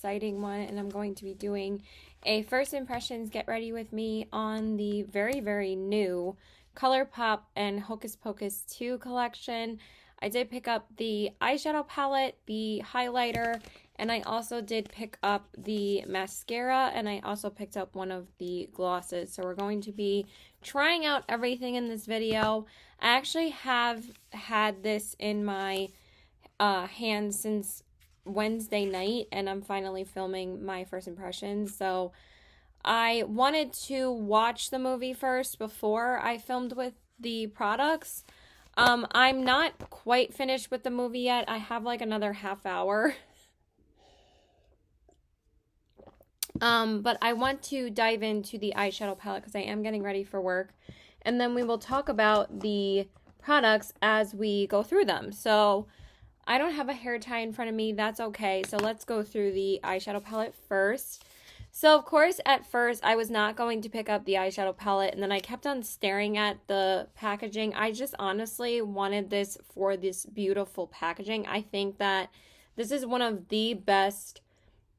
exciting one, and I'm going to be doing a first impressions get ready with me on the very, very new Colourpop and Hocus Pocus 2 collection. I did pick up the eyeshadow palette, the highlighter, and I also did pick up the mascara, and I also picked up one of the glosses. So we're going to be trying out everything in this video. I actually have had this in my hands since Wednesday night, and I'm finally filming my first impressions. So I wanted to watch the movie first before I filmed with the products. I'm not quite finished with the movie yet. I have like another half hour. But I want to dive into the eyeshadow palette because I am getting ready for work. And then we will talk about the products as we go through them. So I don't have a hair tie in front of me. That's okay. So let's go through the eyeshadow palette first. So, of course, at first, I was not going to pick up the eyeshadow palette, and then I kept on staring at the packaging. I just honestly wanted this for this beautiful packaging. I think that this is one of the best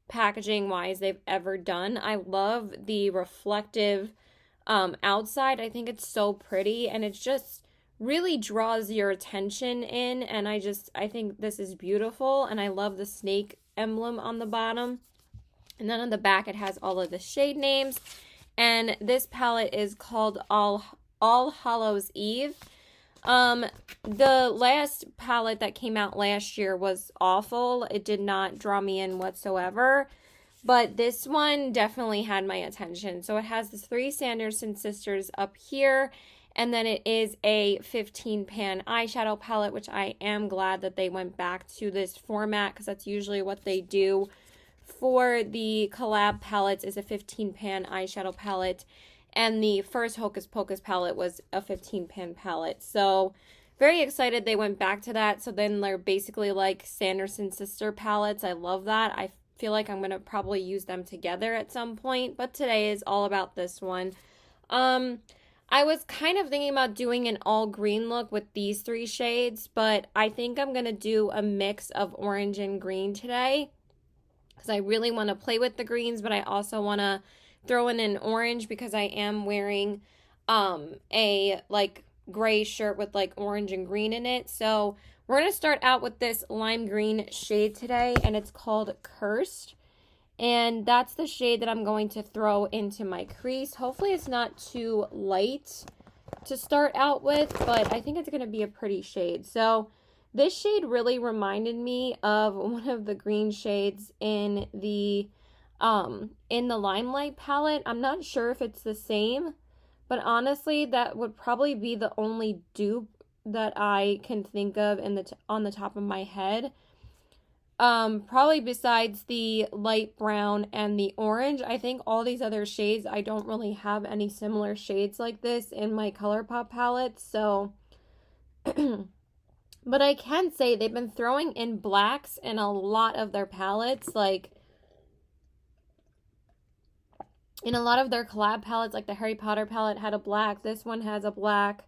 packaging-wise they've ever done. I love the reflective outside. I think it's so pretty, and it's just really draws your attention in, and I think this is beautiful, and I love the snake emblem on the bottom. And then on the back, it has all of the shade names. And this palette is called All Hallows Eve. The last palette that came out last year was awful. It did not draw me in whatsoever. But this one definitely had my attention. So it has the 3 Sanderson sisters up here. And then it is a 15-pan eyeshadow palette, which I am glad that they went back to this format because that's usually what they do for the collab palettes, is a 15-pan eyeshadow palette, and the first Hocus Pocus palette was a 15-pan palette. So very excited they went back to that. So then they're basically like Sanderson sister palettes. I love that. I feel like I'm going to probably use them together at some point, but today is all about this one. I was kind of thinking about doing an all green look with these 3 shades, but I think I'm going to do a mix of orange and green today, because I really want to play with the greens, but I also want to throw in an orange because I am wearing a like gray shirt with like orange and green in it. So we're going to start out with this lime green shade today, and it's called Cursed. And that's the shade that I'm going to throw into my crease. Hopefully it's not too light to start out with, but I think it's going to be a pretty shade. So this shade really reminded me of one of the green shades in the Limelight palette. I'm not sure if it's the same, but honestly, that would probably be the only dupe that I can think of on the top of my head. Probably besides the light brown and the orange. I think all these other shades, I don't really have any similar shades like this in my Colourpop palette, so but I can say they've been throwing in blacks in a lot of their palettes, like in a lot of their collab palettes, like the Harry Potter palette had a black. This one has a black.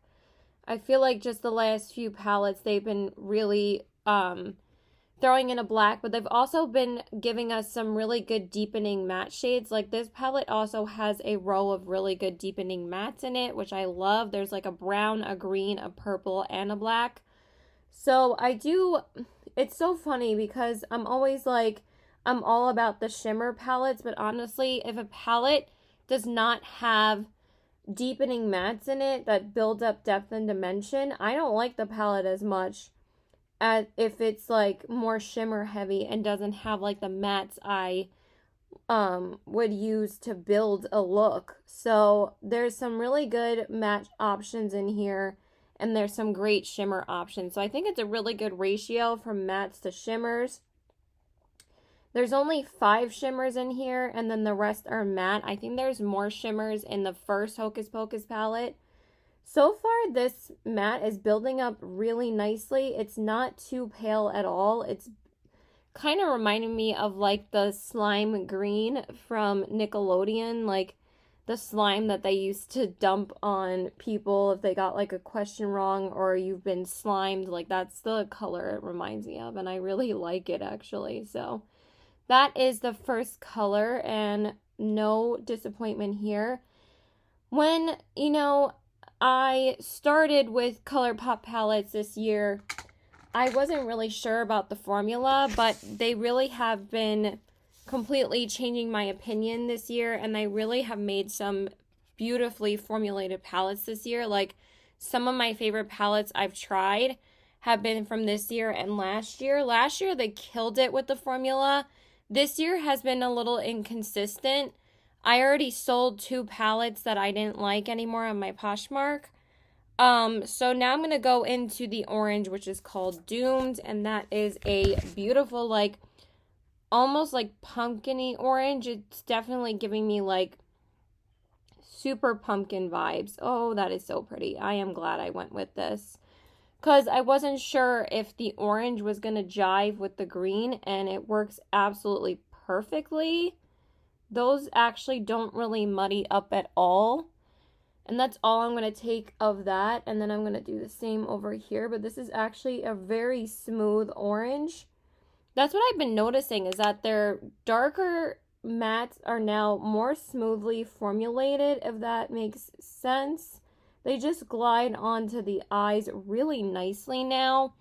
I feel like just the last few palettes, they've been really throwing in a black, but they've also been giving us some really good deepening matte shades. Like this palette also has a row of really good deepening mattes in it, which I love. There's like a brown, a green, a purple, and a black. So it's so funny because I'm always like, I'm all about the shimmer palettes, but honestly, if a palette does not have deepening mattes in it that build up depth and dimension, I don't like the palette as much as if it's like more shimmer heavy and doesn't have like the mattes I would use to build a look. So there's some really good matte options in here, and there's some great shimmer options. So I think it's a really good ratio from mattes to shimmers. There's only 5 shimmers in here, and then the rest are matte. I think there's more shimmers in the first Hocus Pocus palette. So far, this matte is building up really nicely. It's not too pale at all. It's kind of reminding me of like the slime green from Nickelodeon, like the slime that they used to dump on people if they got like a question wrong or you've been slimed. Like that's the color it reminds me of, and I really like it actually. So that is the first color, and no disappointment here. When, I started with Colourpop palettes this year, I wasn't really sure about the formula, but they really have been completely changing my opinion this year, and they really have made some beautifully formulated palettes this year. Like, some of my favorite palettes I've tried have been from this year and last year. Last year, they killed it with the formula. This year has been a little inconsistent. I already sold 2 palettes that I didn't like anymore on my Poshmark. So now I'm going to go into the orange, which is called Doomed, and that is a beautiful, like, almost like pumpkin-y orange. It's definitely giving me, like, super pumpkin vibes. Oh, that is so pretty. I am glad I went with this, because I wasn't sure if the orange was going to jive with the green, and it works absolutely perfectly. Those actually don't really muddy up at all. And that's all I'm going to take of that. And then I'm going to do the same over here. But this is actually a very smooth orange. That's what I've been noticing, is that their darker mattes are now more smoothly formulated, if that makes sense. They just glide onto the eyes really nicely now.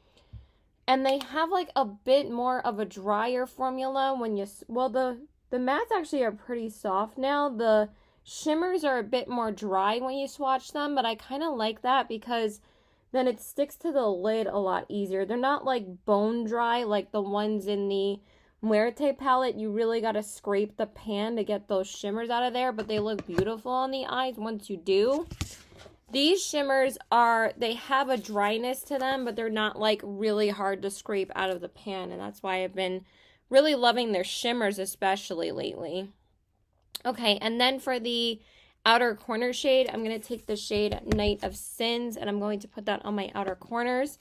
And they have like a bit more of a drier formula when you, well, the mattes actually are pretty soft now. The shimmers are a bit more dry when you swatch them, but I kind of like that because then it sticks to the lid a lot easier. They're not like bone dry like the ones in the Muerte palette. You really got to scrape the pan to get those shimmers out of there, but they look beautiful on the eyes once you do. These shimmers they have a dryness to them, but they're not like really hard to scrape out of the pan, and that's why I've been really loving their shimmers, especially lately. Okay, and then for the outer corner shade, I'm going to take the shade Night of Sins, and I'm going to put that on my outer corners.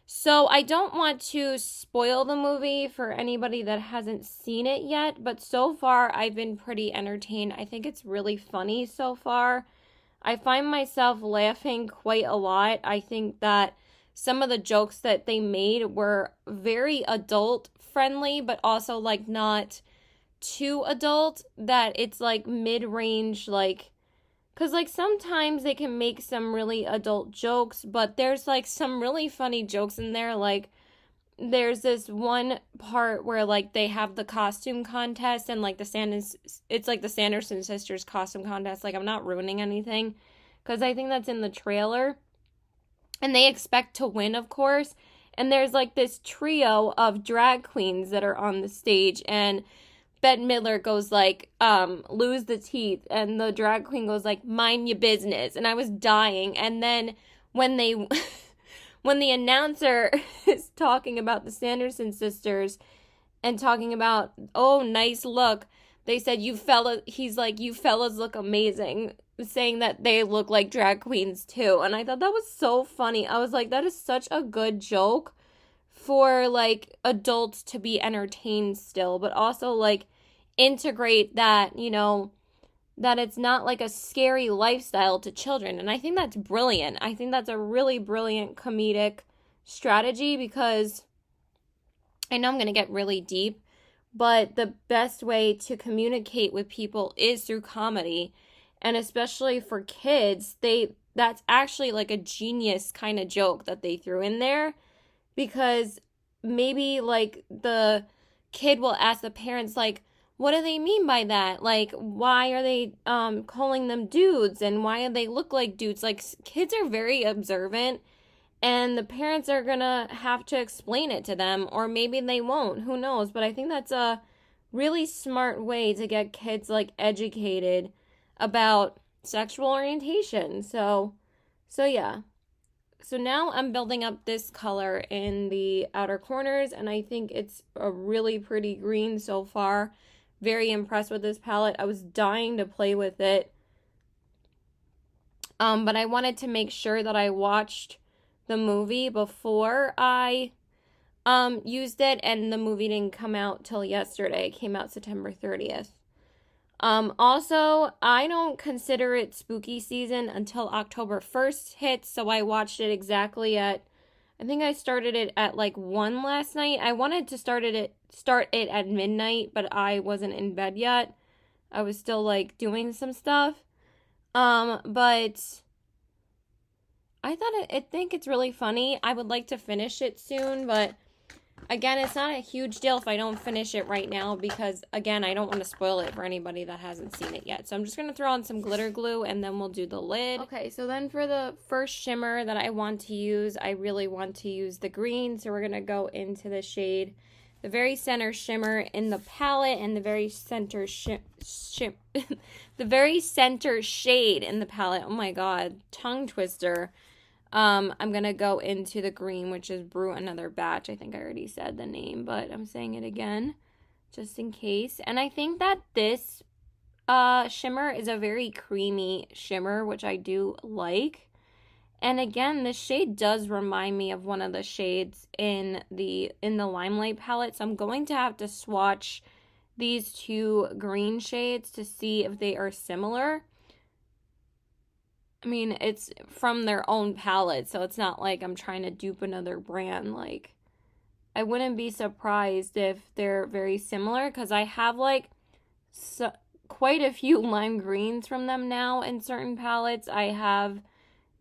So I don't want to spoil the movie for anybody that hasn't seen it yet, but so far I've been pretty entertained. I think it's really funny so far. I find myself laughing quite a lot. I think that some of the jokes that they made were very adult friendly, but also like not too adult, that it's like mid-range, like, because like sometimes they can make some really adult jokes, but there's like some really funny jokes in there. Like, there's this one part where like they have the costume contest, and like it's like the Sanderson sisters costume contest. Like, I'm not ruining anything because I think that's in the trailer, and they expect to win, of course. And there's like this trio of drag queens that are on the stage, and Bette Midler goes like, lose the teeth, and the drag queen goes like, mind your business. And I was dying. And then when when the announcer is talking about the Sanderson sisters and talking about, oh, nice look, they said, he's like, you fellas look amazing, saying that they look like drag queens too. And I thought that was so funny. I was like, that is such a good joke for like adults to be entertained still, but also like integrate that, that it's not like a scary lifestyle to children. And I think that's brilliant. I think that's a really brilliant comedic strategy, because I know I'm going to get really deep, but the best way to communicate with people is through comedy. And especially for kids, that's actually like a genius kind of joke that they threw in there, because maybe like the kid will ask the parents like, what do they mean by that? Like, why are they calling them dudes, and why do they look like dudes? Like, kids are very observant, and the parents are gonna have to explain it to them, or maybe they won't, who knows. But I think that's a really smart way to get kids like educated about sexual orientation. So yeah. So now I'm building up this color in the outer corners, and I think it's a really pretty green so far. Very impressed with this palette. I was dying to play with it. But I wanted to make sure that I watched the movie before I used it, and the movie didn't come out till yesterday. It came out September 30th. Also, I don't consider it spooky season until October 1st hits, so I watched it exactly at I think I started it at like 1 last night. I wanted to start it at midnight, but I wasn't in bed yet. I was still like doing some stuff. But I think it's really funny. I would like to finish it soon, but again, it's not a huge deal if I don't finish it right now because, again, I don't want to spoil it for anybody that hasn't seen it yet. So I'm just going to throw on some glitter glue and then we'll do the lid. Okay, so then for the first shimmer that I want to use, I really want to use the green. So we're going to go into the shade, the very center shimmer in the palette and the very center the very center shade in the palette. Oh my god, tongue twister. I'm going to go into the green, which is Brew Another Batch. I think I already said the name, but I'm saying it again just in case. And I think that this shimmer is a very creamy shimmer, which I do like. And again, this shade does remind me of one of the shades in the Limelight palette. So I'm going to have to swatch these two green shades to see if they are similar. I mean, it's from their own palette, so it's not like I'm trying to dupe another brand. Like, I wouldn't be surprised if they're very similar, because I have, like, quite a few lime greens from them now in certain palettes. I have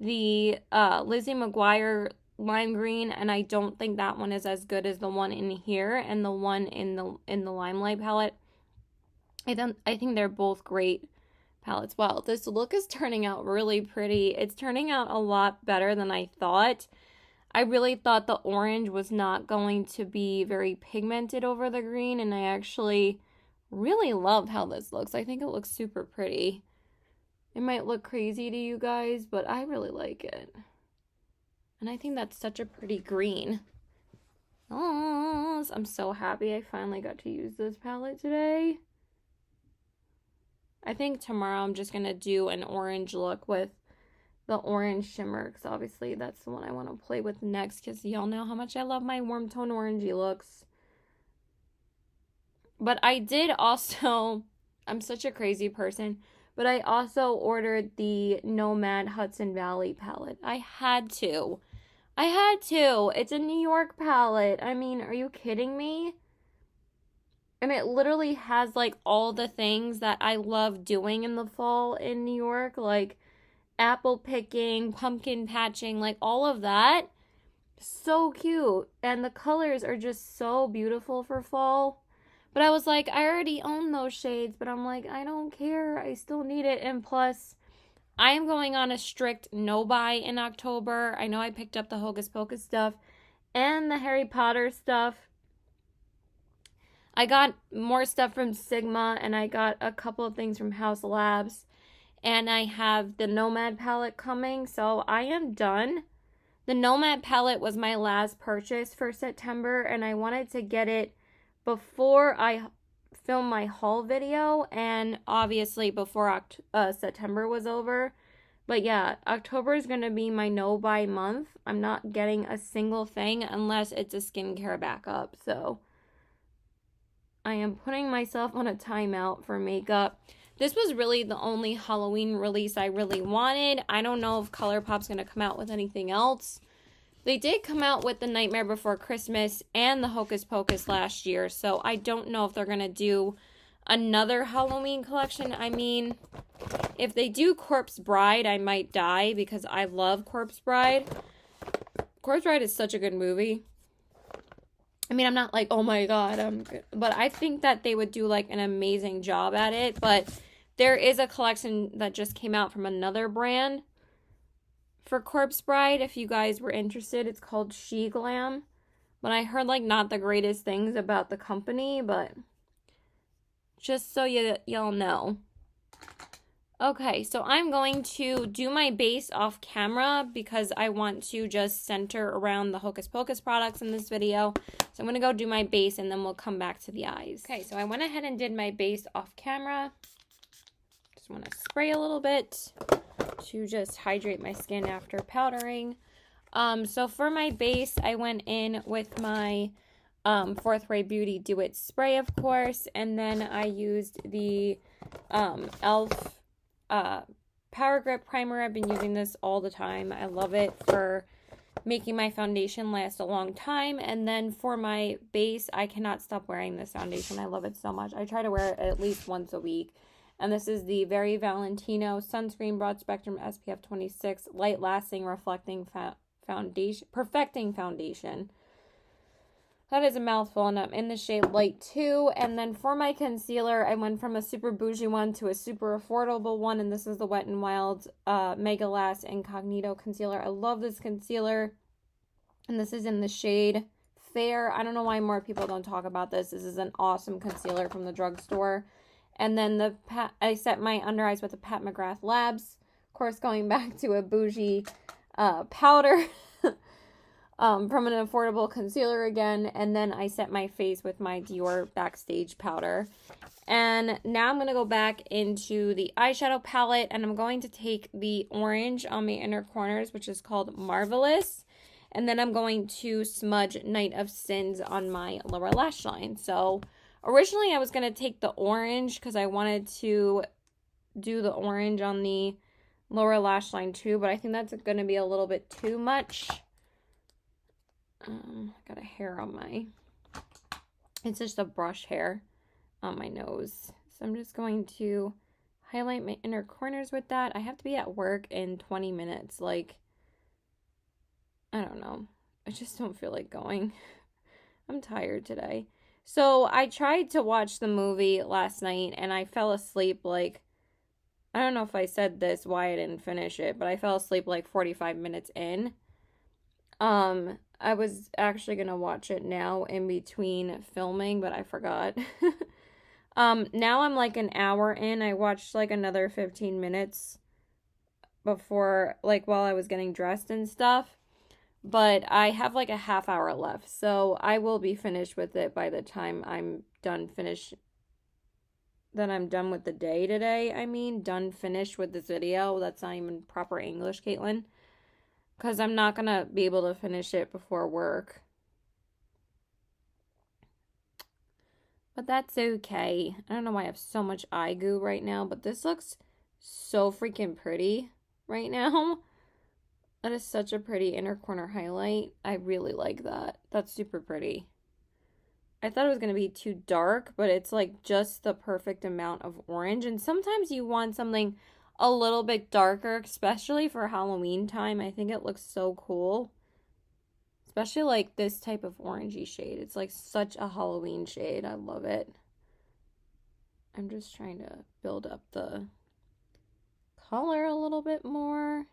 the Lizzie McGuire lime green, and I don't think that one is as good as the one in here and the one in the Limelight palette. I think they're both great palettes. Wow, this look is turning out really pretty. It's turning out a lot better than I thought. I really thought the orange was not going to be very pigmented over the green, and I actually really love how this looks. I think it looks super pretty. It might look crazy to you guys, but I really like it. And I think that's such a pretty green. Oh, I'm so happy I finally got to use this palette today. I think tomorrow I'm just going to do an orange look with the orange shimmer, because obviously that's the one I want to play with next, because y'all know how much I love my warm tone orangey looks. But I did also, I'm such a crazy person, but I also ordered the Nomad Hudson Valley palette. I had to. It's a New York palette. I mean, are you kidding me? And it literally has, like, all the things that I love doing in the fall in New York. Like, apple picking, pumpkin patching, like, all of that. So cute. And the colors are just so beautiful for fall. But I was like, I already own those shades. But I'm like, I don't care. I still need it. And plus, I am going on a strict no-buy in October. I know I picked up the Hocus Pocus stuff and the Harry Potter stuff. I got more stuff from Sigma, and I got a couple of things from House Labs, and I have the Nomad palette coming, so I am done. The Nomad palette was my last purchase for September, and I wanted to get it before I film my haul video, and obviously before September was over. But yeah, October is going to be my no-buy month. I'm not getting a single thing unless it's a skincare backup, so I am putting myself on a timeout for makeup. This was really the only Halloween release I really wanted. I don't know if Colourpop's going to come out with anything else. They did come out with The Nightmare Before Christmas and the Hocus Pocus last year, so I don't know if they're going to do another Halloween collection. I mean, if they do Corpse Bride, I might die because I love Corpse Bride. Corpse Bride is such a good movie. I mean, I'm not like, oh my god, but I think that they would do like an amazing job at it. But there is a collection that just came out from another brand for Corpse Bride. If you guys were interested, it's called She Glam. But I heard like not the greatest things about the company, but just so y'all know. Okay, so I'm going to do my base off camera because I want to just center around the Hocus Pocus products in this video. So I'm going to go do my base and then we'll come back to the eyes. Okay, so I went ahead and did my base off camera. Just want to spray a little bit to just hydrate my skin after powdering. So for my base, I went in with my Fourth Ray Beauty Do It spray, of course, and then I used the e.l.f. Power Grip Primer. I've been using this all the time. I love it for making my foundation last a long time. And then for my base, I cannot stop wearing this foundation. I love it so much. I try to wear it at least once a week. And this is the Very Valentino Sunscreen Broad Spectrum SPF 26 Light Lasting Reflecting Foundation, Perfecting Foundation. That is a mouthful, and I'm in the shade Light 2. And then for my concealer, I went from a super bougie one to a super affordable one, and this is the Wet n Wild Mega Last Incognito Concealer. I love this concealer, and this is in the shade Fair. I don't know why more people don't talk about this. This is an awesome concealer from the drugstore. And then I set my under eyes with the Pat McGrath Labs. Of course, going back to a bougie powder from an affordable concealer again. And then I set my face with my Dior Backstage powder. And now I'm going to go back into the eyeshadow palette. And I'm going to take the orange on my inner corners, which is called Marvelous. And then I'm going to smudge Night of Sins on my lower lash line. So originally, I was going to take the orange because I wanted to do the orange on the lower lash line too, but I think that's going to be a little bit too much. Got a hair on my, it's just a brush hair on my nose. So I'm just going to highlight my inner corners with that. I have to be at work in 20 minutes. Like, I don't know. I just don't feel like going. I'm tired today. So I tried to watch the movie last night and I fell asleep like, I don't know if I said this, why I didn't finish it, but I fell asleep like 45 minutes in. I was actually going to watch it now in between filming, but I forgot. Now I'm like an hour in. I watched like another 15 minutes before, like while I was getting dressed and stuff. But I have like a half hour left, so I will be finished with it by the time I'm done I'm done with the day today. I mean, done finished with this video. That's not even proper English, Caitlin. Because I'm not going to be able to finish it before work. But that's okay. I don't know why I have so much eye goo right now, but this looks so freaking pretty right now. That is such a pretty inner corner highlight. I really like that. That's super pretty. I thought it was going to be too dark, but it's like just the perfect amount of orange. And sometimes you want something a little bit darker, especially for Halloween time. I think it looks so cool. Especially like this type of orangey shade. It's like such a Halloween shade. I love it. I'm just trying to build up the color a little bit more.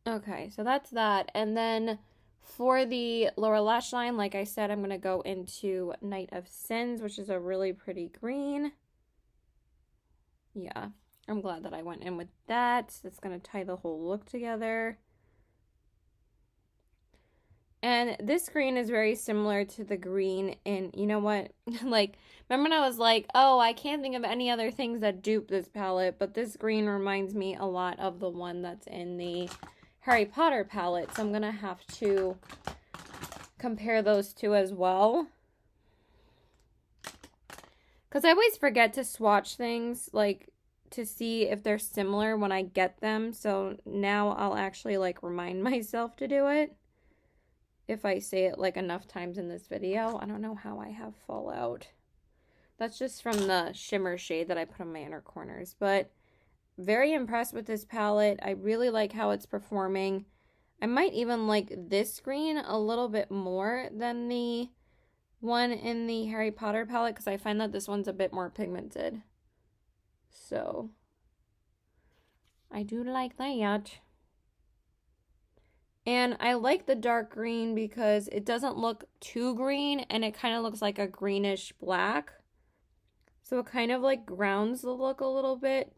Okay, so that's that. And then for the lower lash line, like I said, I'm going to go into Night of Sins, which is a really pretty green. Yeah, I'm glad that I went in with that. It's going to tie the whole look together. And this green is very similar to the green in, you know what, like, remember when I was like, oh, I can't think of any other things that dupe this palette, but this green reminds me a lot of the one that's in the Harry Potter palette, so I'm going to have to compare those two as well. Because I always forget to swatch things, like, to see if they're similar when I get them, so now I'll actually, like, remind myself to do it. If I say it like enough times in this video. I don't know how I have fallout. That's just from the shimmer shade that I put on my inner corners. But very impressed with this palette. I really like how it's performing. I might even like this green a little bit more than the one in the Harry Potter palette, because I find that this one's a bit more pigmented. So I do like that. And I like the dark green because it doesn't look too green and it kind of looks like a greenish black. So it kind of like grounds the look a little bit.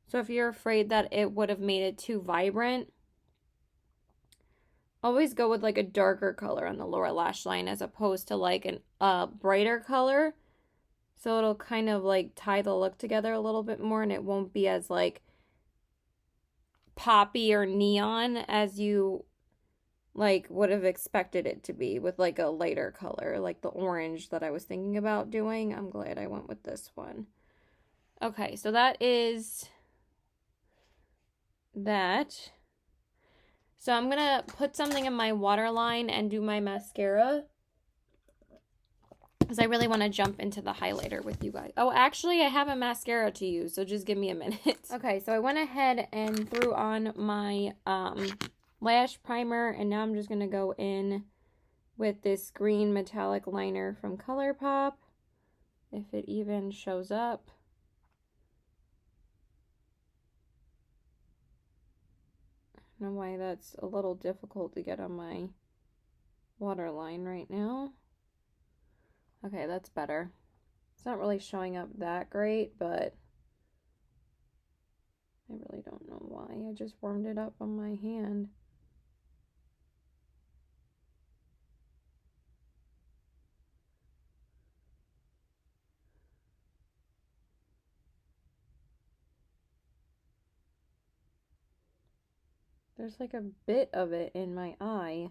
So if you're afraid that it would have made it too vibrant, always go with like a darker color on the lower lash line as opposed to like a brighter color. So it'll kind of like tie the look together a little bit more and it won't be as like poppy or neon as you like would have expected it to be with like a lighter color, like the orange that I was thinking about doing. I'm glad I went with this one. Okay, so that is that. So I'm going to put something in my waterline and do my mascara, because I really want to jump into the highlighter with you guys. Oh, actually, I have a mascara to use, so just give me a minute. Okay, so I went ahead and threw on my lash primer, and now I'm just going to go in with this green metallic liner from Colourpop, if it even shows up. I don't know why that's a little difficult to get on my waterline right now. Okay, that's better. It's not really showing up that great, but I really don't know why. I just warmed it up on my hand. There's like a bit of it in my eye.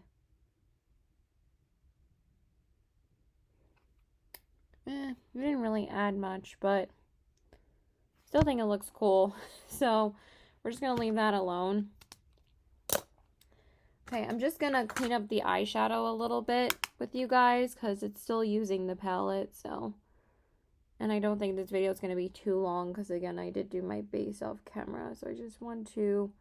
We didn't really add much, but still think it looks cool. So we're just going to leave that alone. Okay, I'm just going to clean up the eyeshadow a little bit with you guys because it's still using the palette, so. And I don't think this video is going to be too long because, again, I did do my base off camera. So I just want to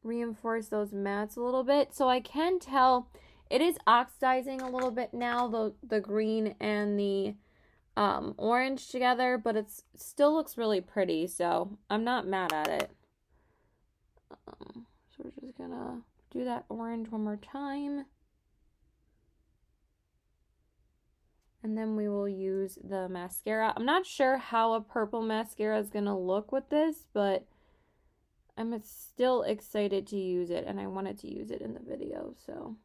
reinforce those mattes a little bit. So I can tell it is oxidizing a little bit now, the green and the orange together, but it still looks really pretty, so I'm not mad at it. So we're just gonna do that orange one more time, and then we will use the mascara. I'm not sure how a purple mascara is gonna look with this, but I'm still excited to use it, and I wanted to use it in the video, so.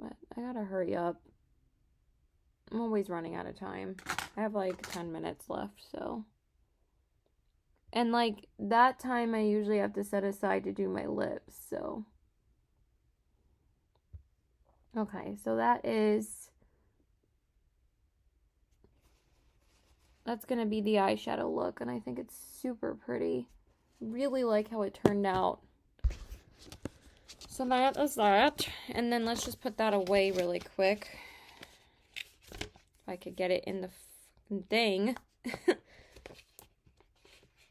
But I gotta hurry up. I'm always running out of time. I have like 10 minutes left, so. And like that time I usually have to set aside to do my lips, so. Okay, so that's gonna be the eyeshadow look, and I think it's super pretty. Really like how it turned out. So that is that, and then let's just put that away really quick. If I could get it in the thing.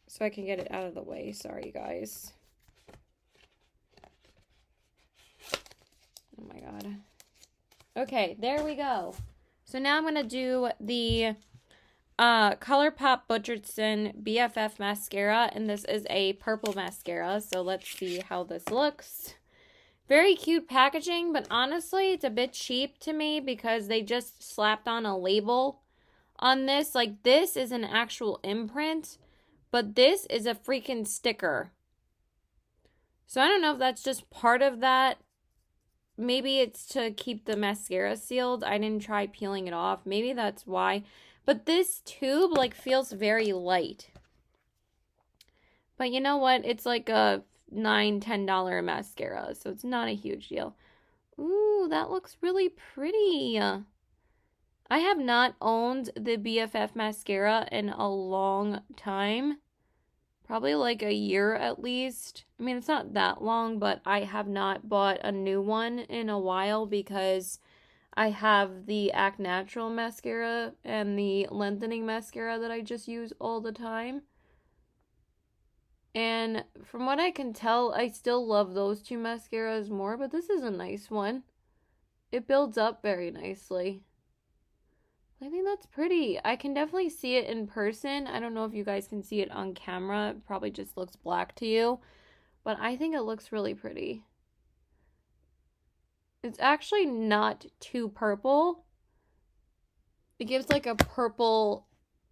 So I can get it out of the way. Sorry, guys. Oh my god. Okay, there we go. So now I'm going to do the Colourpop Butcherson BFF mascara, and this is a purple mascara, so let's see how this looks. Very cute packaging, but honestly, it's a bit cheap to me because they just slapped on a label on this. Like, this is an actual imprint, but this is a freaking sticker. So I don't know if that's just part of that. Maybe it's to keep the mascara sealed. I didn't try peeling it off. Maybe that's why. But this tube, like, feels very light. But you know what? It's like a $9-10 mascara, so it's not a huge deal. Ooh, that looks really pretty. I have not owned the BFF mascara in a long time. Probably like a year at least. I mean, it's not that long, but I have not bought a new one in a while because I have the Act Natural mascara and the lengthening mascara that I just use all the time. And from what I can tell, I still love those two mascaras more, but this is a nice one. It builds up very nicely. I think that's pretty. I can definitely see it in person. I don't know if you guys can see it on camera. It probably just looks black to you. But I think it looks really pretty. It's actually not too purple. It gives like a purple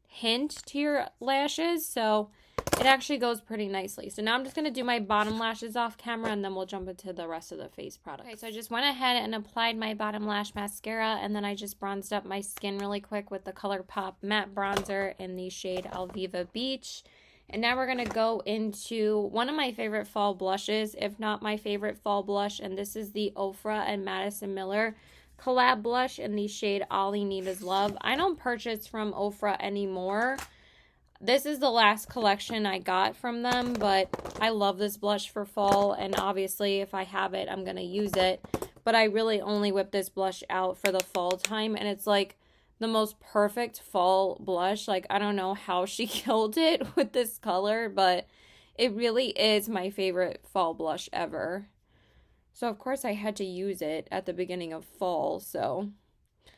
hint to your lashes, so it actually goes pretty nicely. So now I'm just going to do my bottom lashes off camera, and then we'll jump into the rest of the face products. Okay, so I just went ahead and applied my bottom lash mascara, and then I just bronzed up my skin really quick with the Colourpop matte bronzer in the shade Alviva Beach. And now we're going to go into one of my favorite fall blushes, if not my favorite fall blush, and this is the Ofra and Madison Miller collab blush in the shade All You Need Is Love. I don't purchase from Ofra anymore. This is the last collection I got from them, but I love this blush for fall, and obviously if I have it, I'm going to use it. But I really only whip this blush out for the fall time, and it's like the most perfect fall blush. Like, I don't know how she killed it with this color, but it really is my favorite fall blush ever. So, of course, I had to use it at the beginning of fall, so I'm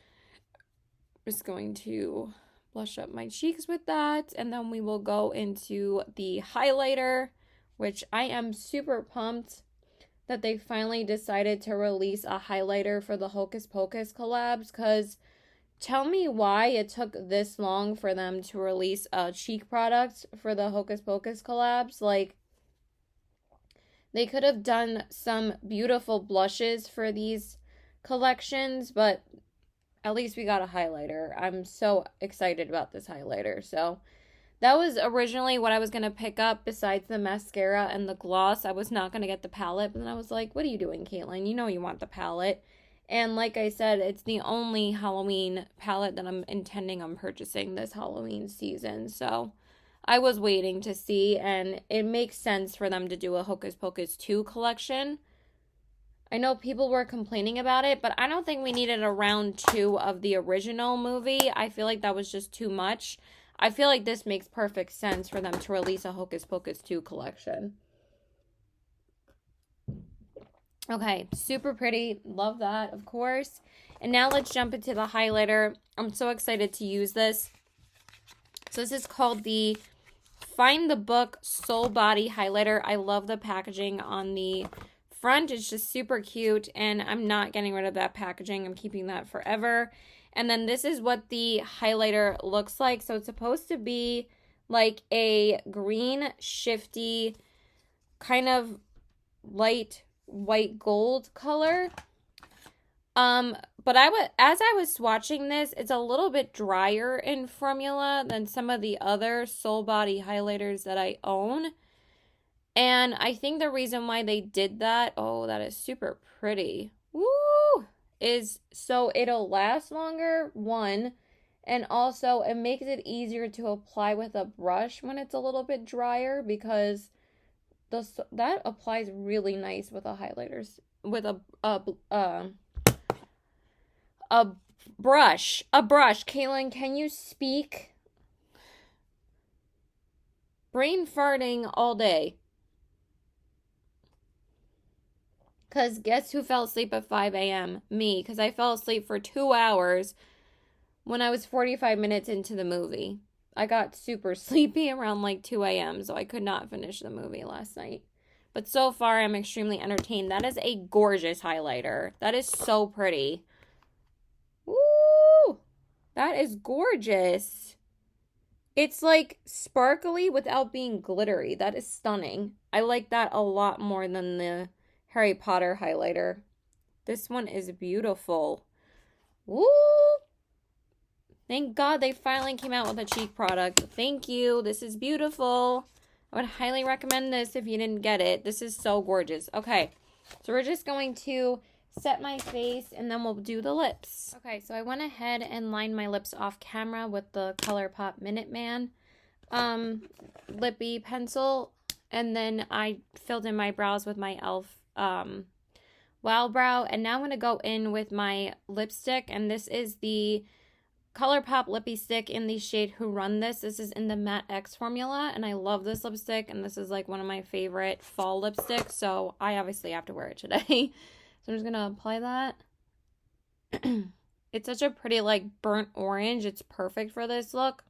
just going to blush up my cheeks with that, and then we will go into the highlighter, which I am super pumped that they finally decided to release a highlighter for the Hocus Pocus collabs, because tell me why it took this long for them to release a cheek product for the Hocus Pocus collabs. Like, they could have done some beautiful blushes for these collections, but at least we got a highlighter. I'm so excited about this highlighter. So that was originally what I was going to pick up besides the mascara and the gloss. I was not going to get the palette, but then I was like, what are you doing, Caitlin? You know you want the palette. And like I said, it's the only Halloween palette that I'm intending on purchasing this Halloween season. So I was waiting to see, and it makes sense for them to do a Hocus Pocus 2 collection. I know people were complaining about it, but I don't think we needed a round 2 of the original movie. I feel like that was just too much. I feel like this makes perfect sense for them to release a Hocus Pocus 2 collection. Okay, super pretty. Love that, of course. And now let's jump into the highlighter. I'm so excited to use this. So this is called the Find the Book Soul Body Highlighter. I love the packaging on the front. It's just super cute, and I'm not getting rid of that packaging. I'm keeping that forever. And then this is what the highlighter looks like. So it's supposed to be like a green, shifty, kind of light white gold color. But as I was swatching this, it's a little bit drier in formula than some of the other Soul Body highlighters that I own. And I think the reason why they did that, oh, that is super pretty. Woo! Is so it'll last longer, one, and also it makes it easier to apply with a brush when it's a little bit drier, because that applies really nice with a highlighters with a brush. Kaylin, can you speak? Brain farting all day. Because guess who fell asleep at 5 a.m.? Me, because I fell asleep for 2 hours when I was 45 minutes into the movie. I got super sleepy around like 2 a.m., so I could not finish the movie last night. But so far, I'm extremely entertained. That is a gorgeous highlighter. That is so pretty. Woo! That is gorgeous. It's like sparkly without being glittery. That is stunning. I like that a lot more than the Harry Potter highlighter. This one is beautiful. Woo! Thank God they finally came out with a cheek product. Thank you. This is beautiful. I would highly recommend this if you didn't get it. This is so gorgeous. Okay, so we're just going to set my face and then we'll do the lips. Okay, so I went ahead and lined my lips off camera with the Colourpop Minuteman lippy pencil, and then I filled in my brows with my e.l.f. Wow Brow, and now I'm going to go in with my lipstick, and this is the Colourpop Lippy Stick in the shade Who Run This. This is in the Matte X formula, and I love this lipstick, and this is like one of my favorite fall lipsticks, so I obviously have to wear it today. So I'm just going to apply that. It's such a pretty like burnt orange. It's perfect for this look.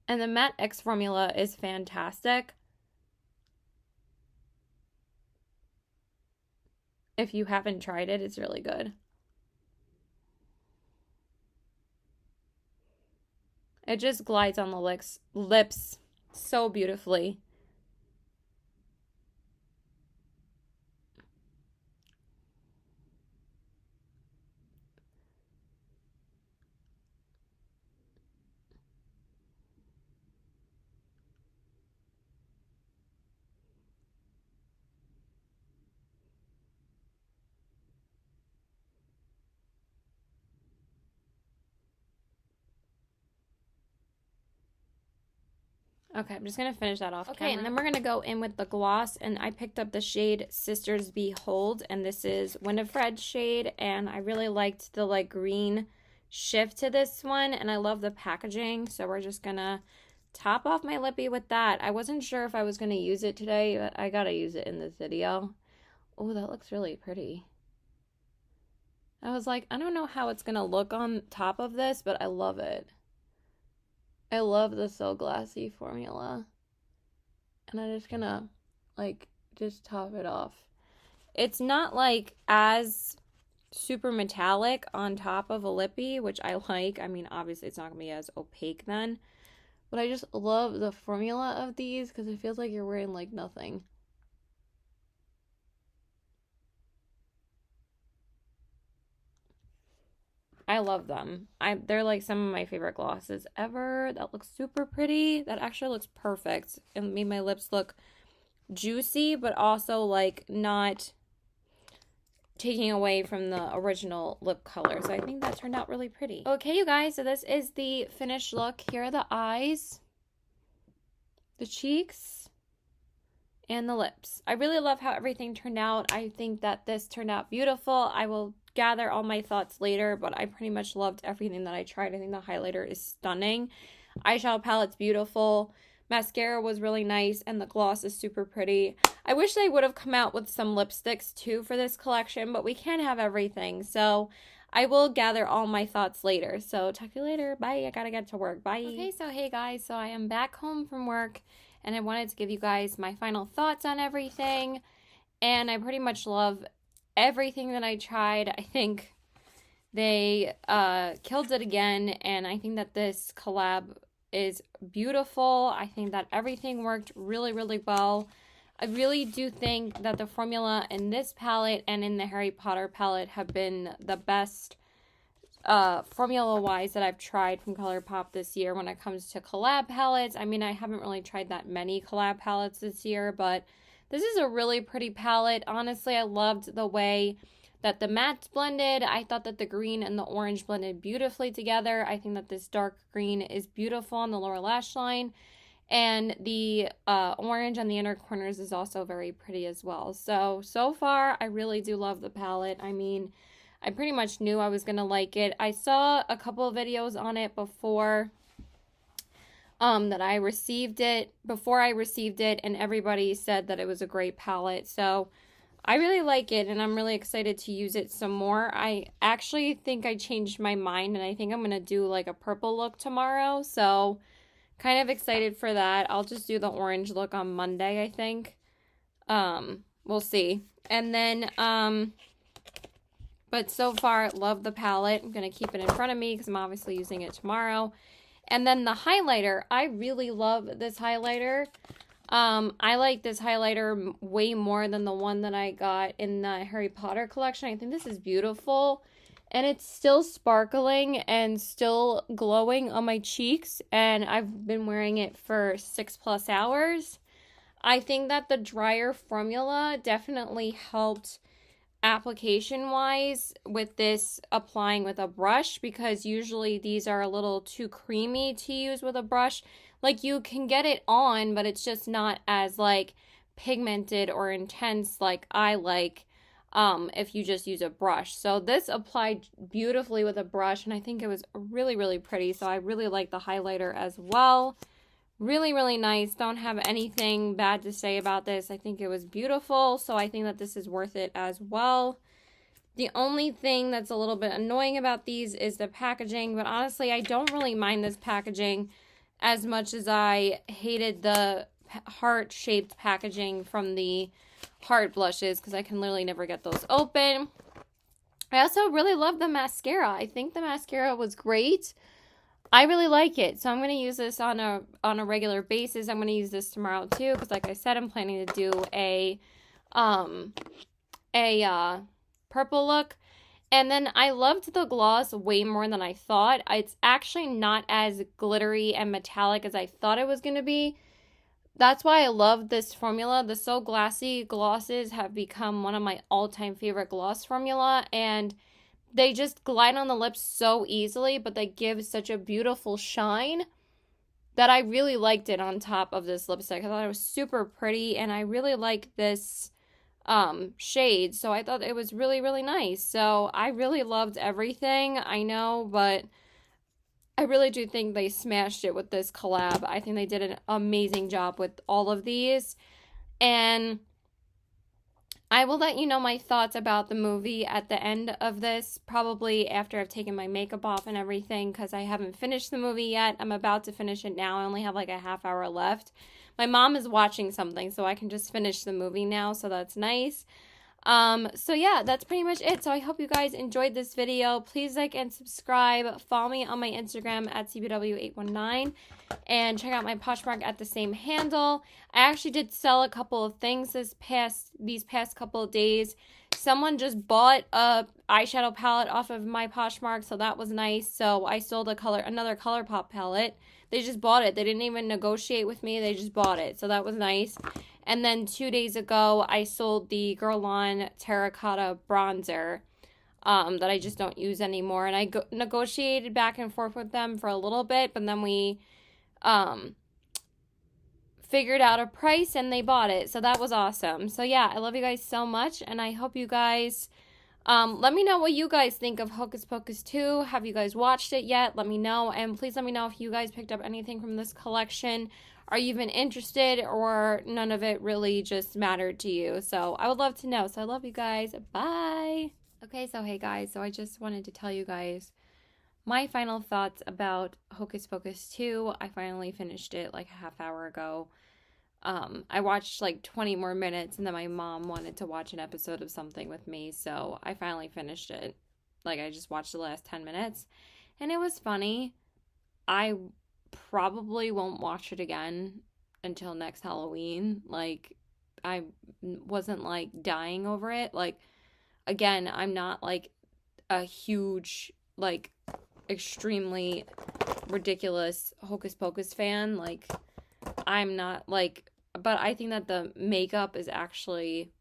And the Matte X formula is fantastic. If you haven't tried it, it's really good. It just glides on the lips so beautifully. Okay, I'm just going to finish that off camera. And then we're going to go in with the gloss, and I picked up the shade Sisters Behold, and this is Winifred's shade, and I really liked the like green shift to this one, and I love the packaging, so we're just going to top off my lippy with that. I wasn't sure if I was going to use it today, but I got to use it in this video. Oh, that looks really pretty. I was like, I don't know how it's going to look on top of this, but I love it. I love the So Glassy formula. And I'm just gonna, like, just top it off. It's not, like, as super metallic on top of a lippy, which I like. I mean, obviously, it's not gonna be as opaque then. But I just love the formula of these because it feels like you're wearing, like, nothing. I love them. They're like some of my favorite glosses ever. That looks super pretty. That actually looks perfect. It made my lips look juicy, but also like not taking away from the original lip color. So I think that turned out really pretty. Okay, you guys, so this is the finished look. Here are the eyes, the cheeks, and the lips. I really love how everything turned out. I think that this turned out beautiful. I will gather all my thoughts later, but I pretty much loved everything that I tried. I think the highlighter is stunning. Eyeshadow palette's beautiful. Mascara was really nice, and the gloss is super pretty. I wish they would have come out with some lipsticks too for this collection, but we can't have everything, so I will gather all my thoughts later. So talk to you later. Bye. I gotta get to work. Bye. Okay, so hey guys, so I am back home from work, and I wanted to give you guys my final thoughts on everything, and I pretty much love everything that I tried. I think they killed it again, and I think that this collab is beautiful. I think that everything worked really, really well. I really do think that the formula in this palette and in the Harry Potter palette have been the best formula-wise that I've tried from Colourpop this year when it comes to collab palettes. I mean, I haven't really tried that many collab palettes this year, but this is a really pretty palette. Honestly, I loved the way that the mattes blended. I thought that the green and the orange blended beautifully together. I think that this dark green is beautiful on the lower lash line. And the orange on the inner corners is also very pretty as well. So far, I really do love the palette. I mean, I pretty much knew I was going to like it. I saw a couple of videos on it before that I received it, and everybody said that it was a great palette. So I really like it, and I'm really excited to use it some more. I actually think I changed my mind, and I think I'm going to do like a purple look tomorrow. So kind of excited for that. I'll just do the orange look on Monday, I think. We'll see. And then, but so far, love the palette. I'm going to keep it in front of me because I'm obviously using it tomorrow. And then the highlighter, I really love this highlighter. I like this highlighter way more than the one that I got in the Harry Potter collection. I think this is beautiful. And it's still sparkling and still glowing on my cheeks. And I've been wearing it for 6+ hours. I think that the drier formula definitely helped application-wise with this applying with a brush, because usually these are a little too creamy to use with a brush. Like, you can get it on, but it's just not as like pigmented or intense like I like if you just use a brush. So this applied beautifully with a brush, and I think it was really, really pretty. So I really like the highlighter as well. Really, really nice. Don't have anything bad to say about this. I think it was beautiful, so I think that this is worth it as well. The only thing that's a little bit annoying about these is the packaging, but honestly, I don't really mind this packaging as much as I hated the heart-shaped packaging from the Heart blushes, because I can literally never get those open. I also really love the mascara. I think the mascara was great. I really like it, so I'm going to use this on a regular basis. I'm going to use this tomorrow too, because like I said, I'm planning to do a purple look. And then I loved the gloss way more than I thought. It's actually not as glittery and metallic as I thought it was going to be. That's why I love this formula. The So Glassy glosses have become one of my all-time favorite gloss formula, and they just glide on the lips so easily, but they give such a beautiful shine. that I really liked it on top of this lipstick. I thought it was super pretty, and I really like this shade, so I thought it was really, really nice. So I really loved everything, I know, but I really do think they smashed it with this collab. I think they did an amazing job with all of these, and I will let you know my thoughts about the movie at the end of this, probably after I've taken my makeup off and everything, because I haven't finished the movie yet. I'm about to finish it now. I only have like a half hour left. My mom is watching something, so I can just finish the movie now, so that's nice. So yeah, that's pretty much it. So I hope you guys enjoyed this video. Please like and subscribe. Follow me on my Instagram at CBW819 and check out my Poshmark at the same handle. I actually did sell a couple of things these past couple of days. Someone just bought a eyeshadow palette off of my Poshmark, so that was nice. So I sold another Colourpop palette. They just bought it. They didn't even negotiate with me. They just bought it. So that was nice. And then 2 days ago, I sold the Girl On Terracotta Bronzer that I just don't use anymore. And I negotiated back and forth with them for a little bit, but then we figured out a price and they bought it. So that was awesome. So yeah, I love you guys so much, and I hope you guys... let me know what you guys think of Hocus Pocus 2. Have you guys watched it yet? Let me know. And please let me know if you guys picked up anything from this collection. Are you even interested, or none of it really just mattered to you? So I would love to know. So I love you guys. Bye. Okay, so hey guys. So I just wanted to tell you guys my final thoughts about Hocus Pocus 2. I finally finished it like a half hour ago. I watched like 20 more minutes, and then my mom wanted to watch an episode of something with me, so I finally finished it. Like, I just watched the last 10 minutes, and it was funny. I probably won't watch it again until next Halloween. Like, I wasn't like dying over it. Like, again, I'm not like a huge, like, extremely ridiculous Hocus Pocus fan. Like, I'm not like... But I think that the makeup is actually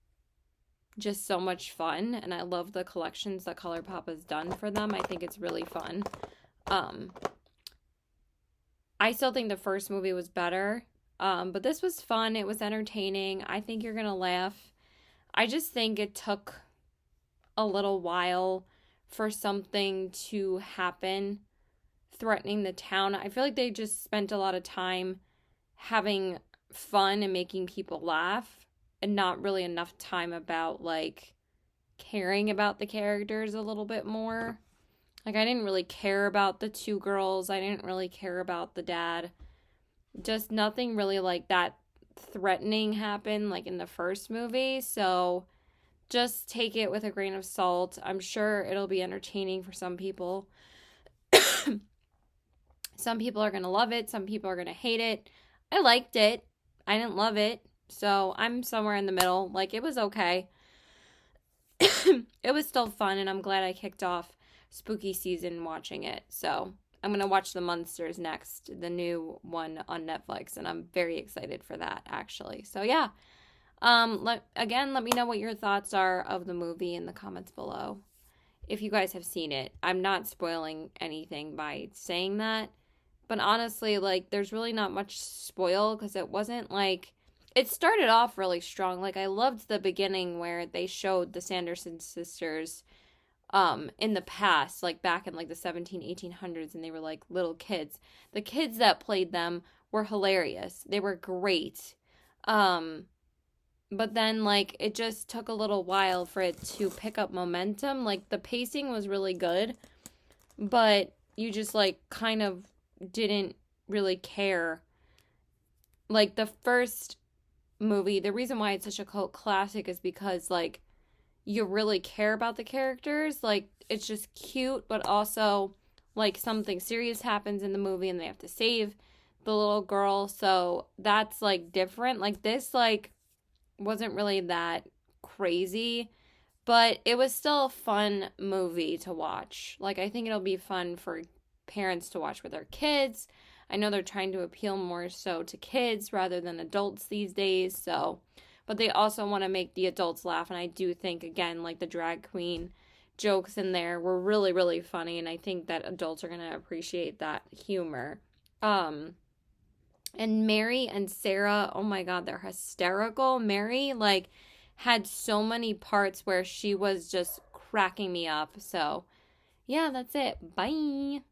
just so much fun, and I love the collections that Colourpop has done for them. I think it's really fun. I still think the first movie was better, but this was fun. It was entertaining. I think you're gonna laugh. I just think it took a little while for something to happen threatening the town. I feel like they just spent a lot of time having fun and making people laugh, and not really enough time about like caring about the characters a little bit more. Like, I didn't really care about the two girls. I didn't really care about the dad. Just nothing really like that threatening happened like in the first movie. So just take it with a grain of salt. I'm sure it'll be entertaining for some people. Some people are gonna love it. Some people are gonna hate it. I liked it. I didn't love it, so I'm somewhere in the middle. Like, it was okay. It was still fun, and I'm glad I kicked off spooky season watching it. So I'm going to watch The Munsters next, the new one on Netflix, and I'm very excited for that, actually. So yeah, let me know what your thoughts are of the movie in the comments below. If you guys have seen it. I'm not spoiling anything by saying that. But honestly, like, there's really not much spoil, because it wasn't like... It started off really strong. Like, I loved the beginning where they showed the Sanderson sisters in the past, like back in like the 1800s, and they were like little kids. The kids that played them were hilarious. They were great. But then, like, it just took a little while for it to pick up momentum. Like, the pacing was really good, but you just, like, kind of didn't really care. Like, the first movie, the reason why it's such a cult classic is because, like, you really care about the characters. Like, it's just cute, but also, like, something serious happens in the movie and they have to save the little girl. So that's, like, different. Like, this, like, wasn't really that crazy, but it was still a fun movie to watch. Like, I think it'll be fun for parents to watch with their kids. I know they're trying to appeal more so to kids rather than adults these days, so, but they also want to make the adults laugh, and I do think, again, like, the drag queen jokes in there were really, really funny, and I think that adults are going to appreciate that humor. And Mary and Sarah, oh my God, they're hysterical. Mary, like, had so many parts where she was just cracking me up. So, yeah, that's it. Bye.